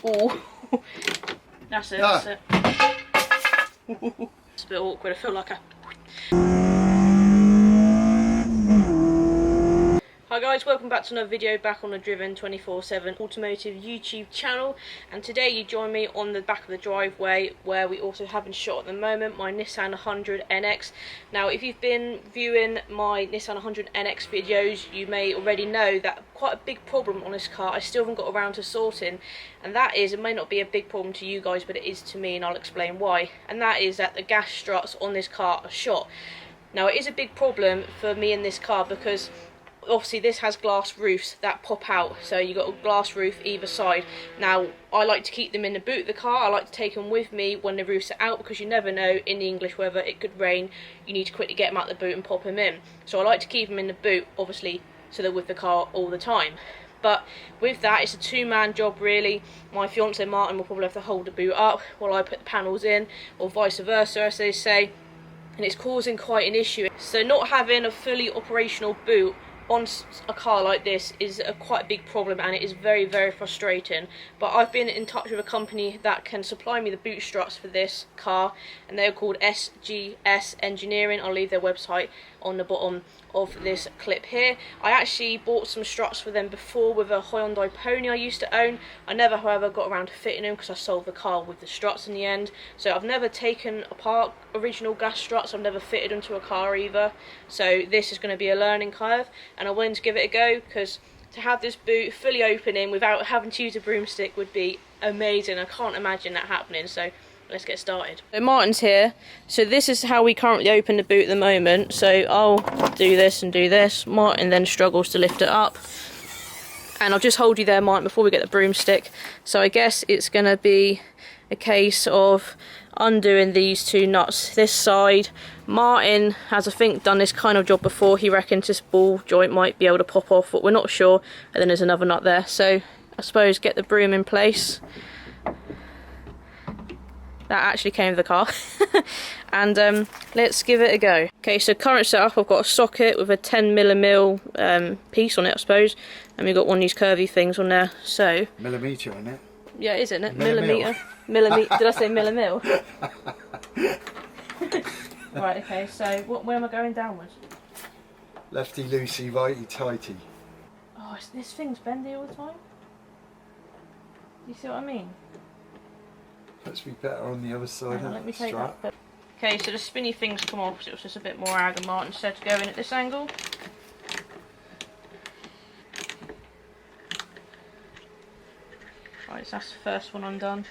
Oh, that's it, that's it. It's a bit awkward, I feel like Hi guys, welcome back to another video back on the Driven 24/7 Automotive YouTube channel, and today you join me on the back of the driveway where we also have in shot at the moment my Nissan 100 NX. Now if you've been viewing my Nissan 100 NX videos, you may already know that quite a big problem on this car I still haven't got around to sorting, and that is, it may not be a big problem to you guys but it is to me, and I'll explain why. And that is that the gas struts on this car are shot. Now it is a big problem for me in this car because obviously this has glass roofs that pop out, so you've got a glass roof either side. Now I like to keep them in the boot of the car. I like to take them with me when the roofs are out, because you never know, in the English weather it could rain, you need to quickly get them out the boot and pop them in. So I like to keep them in the boot, obviously, so they're with the car all the time. But with that, it's a two-man job really. My fiance Martin will probably have to hold the boot up while I put the panels in, or vice versa as they say, and it's causing quite an issue. So not having a fully operational boot on a car like this is quite a big problem, and it is very, very frustrating. But I've been in touch with a company that can supply me the boot struts for this car, and they're called SGS Engineering. I'll leave their website on the bottom of this clip here. I actually bought some struts for them before with a Hyundai Pony I used to own. I never, however, got around to fitting them because I sold the car with the struts in the end. So I've never taken apart original gas struts, I've never fitted them to a car either. So this is going to be a learning curve, and I wanted to give it a go because to have this boot fully opening without having to use a broomstick would be amazing. I can't imagine that happening, so let's get started. So Martin's here, so this is how we currently open the boot at the moment. So I'll do this and do this. Martin then struggles to lift it up, and I'll just hold you there, Martin, before we get the broomstick. So I guess it's going to be a case of undoing these two nuts this side. Martin has, I think, done this kind of job before. He reckons this ball joint might be able to pop off, but we're not sure. And then there's another nut there, so I suppose get the broom in place. That actually came with the car. And let's give it a go. Okay, so current setup, I've got a socket with a 10mm piece on it, I suppose, and we've got one of these curvy things on there. So millimetre in it. Yeah, it is, isn't it? Millimetre. Millimetre. Did I say millimil? Right. Okay. So where am I going downwards? Lefty loosey, righty tighty. Oh, this thing's bendy all the time. You see what I mean? Let's be better on the other side. Let me take that bit. Okay, so the spinny things come off, so it was just a bit more ag, and Martin said to go in at this angle. Right, so that's the first one undone.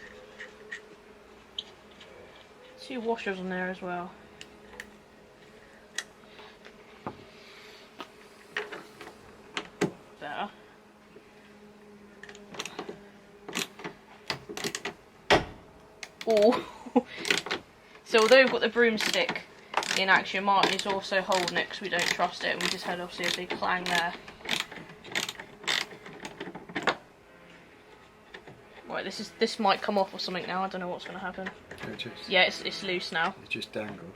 Two washers on there as well. Better. Oh. So although we've got the broomstick in action, Martin is also holding it because we don't trust it, and we just had obviously a big clang there. Right, this might come off or something now. I don't know what's going to happen. Yeah, it's loose now. It just dangled.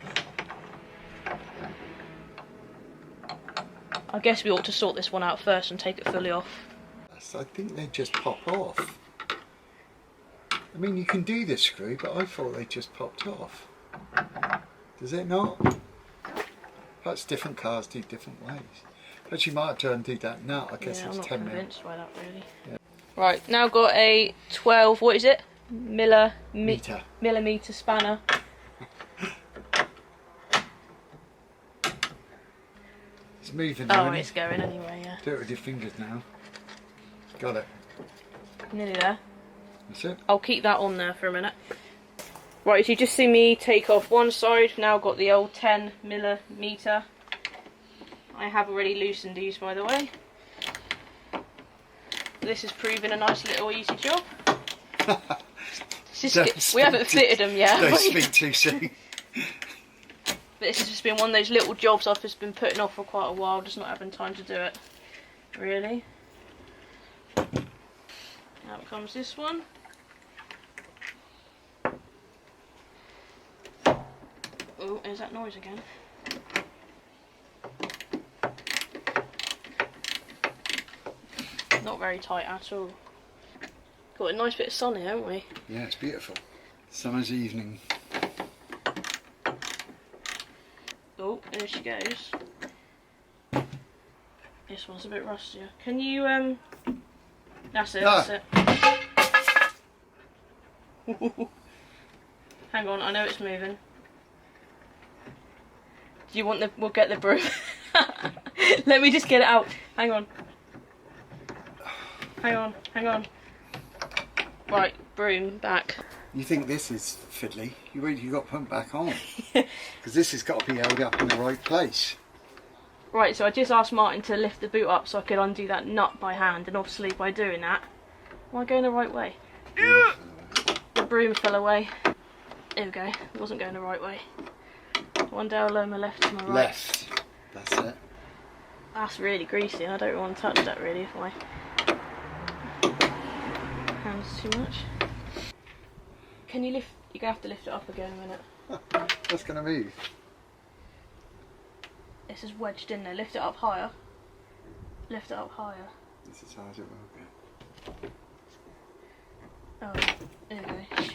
I guess we ought to sort this one out first and take it fully off. Yes, I think they just pop off. I mean, you can do this screw, but I thought they just popped off. Does it not? Perhaps different cars do different ways. But you might have to undo that nut. I guess it's 10mm. I'm not convinced by that really. Yeah. Right, now got a 12, what is it? Millimetre spanner. It's moving. Oh, it's going anyway, yeah. Do it with your fingers now. Got it. Nearly there. That's it. I'll keep that on there for a minute. Right, so you just see me take off one side. Now I've got the old 10mm. I have already loosened these, by the way. This has proven a nice little easy job. We haven't fitted them yet. Don't speak too soon. This has just been one of those little jobs I've just been putting off for quite a while, just not having time to do it. Really. Now comes this one. Oh, there's that noise again. Not very tight at all. Got a nice bit of sun here, haven't we? Yeah, it's beautiful. Summer's evening. Oh, there she goes. This one's a bit rustier. Can you, that's it, that's it. Hang on, I know it's moving. Do you want the, we'll get the broom. Let me just get it out. Hang on. Hang on, hang on. Right, broom back. You think this is fiddly? You got to put them back on. Because this has got to be held up in the right place. Right, so I just asked Martin to lift the boot up so I could undo that nut by hand, and obviously by doing that, am I going the right way? The broom fell away. There we go, it wasn't going the right way. One down low, my left to my right. Left, that's it. That's really greasy, I don't really want to touch that really if my hands too much. Can you lift, you're going to have to lift it up again in a minute. That's going to move. This is wedged in there, lift it up higher. Lift it up higher. This is how it will go. Oh, there we go.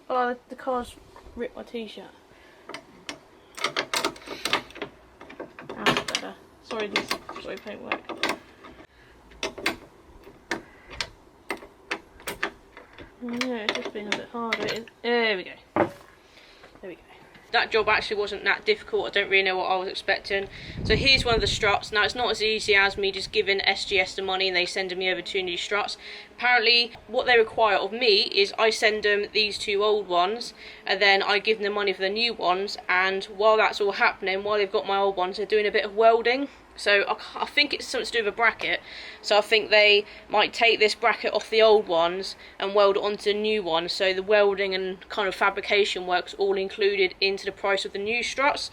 Oh, the car's ripped my t-shirt. That's better. Sorry, paintwork. Yeah, it's just been a bit harder. There we go. There we go. That job actually wasn't that difficult. I don't really know what I was expecting. So here's one of the struts. Now it's not as easy as me just giving SGS the money and they sending me over 2 new struts. Apparently what they require of me is I send them these 2 old ones and then I give them the money for the new ones, and while that's all happening, while they've got my old ones, they're doing a bit of welding. So I think it's something to do with a bracket. So I think they might take this bracket off the old ones and weld it onto the new ones. So the welding and kind of fabrication work's all included into the price of the new struts.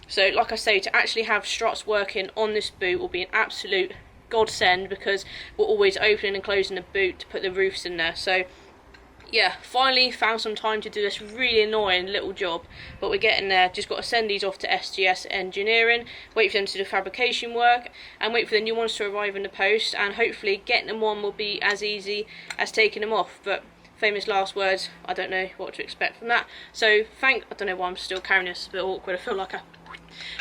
So like I say, to actually have struts working on this boot will be an absolute godsend, because we're always opening and closing the boot to put the roofs in there. So yeah, finally found some time to do this really annoying little job, but we're getting there. Just got to send these off to SGS Engineering, wait for them to do the fabrication work, and wait for the new ones to arrive in the post, and hopefully getting them on will be as easy as taking them off. But famous last words, I don't know what to expect from that. So I don't know why I'm still carrying this, it's a bit awkward, I feel like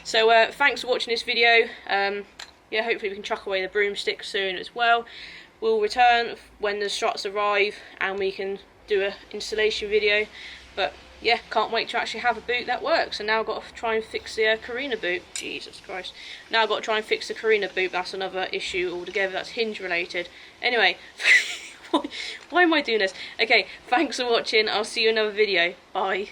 so thanks for watching this video. Yeah, hopefully we can chuck away the broomstick soon as well. We'll return when the struts arrive and we can do an installation video. But yeah, can't wait to actually have a boot that works. And now I've got to try and fix the Carina boot. Jesus Christ. Now I've got to try and fix the Carina boot. That's another issue altogether. That's hinge related. Anyway, why am I doing this? Okay, thanks for watching. I'll see you in another video. Bye.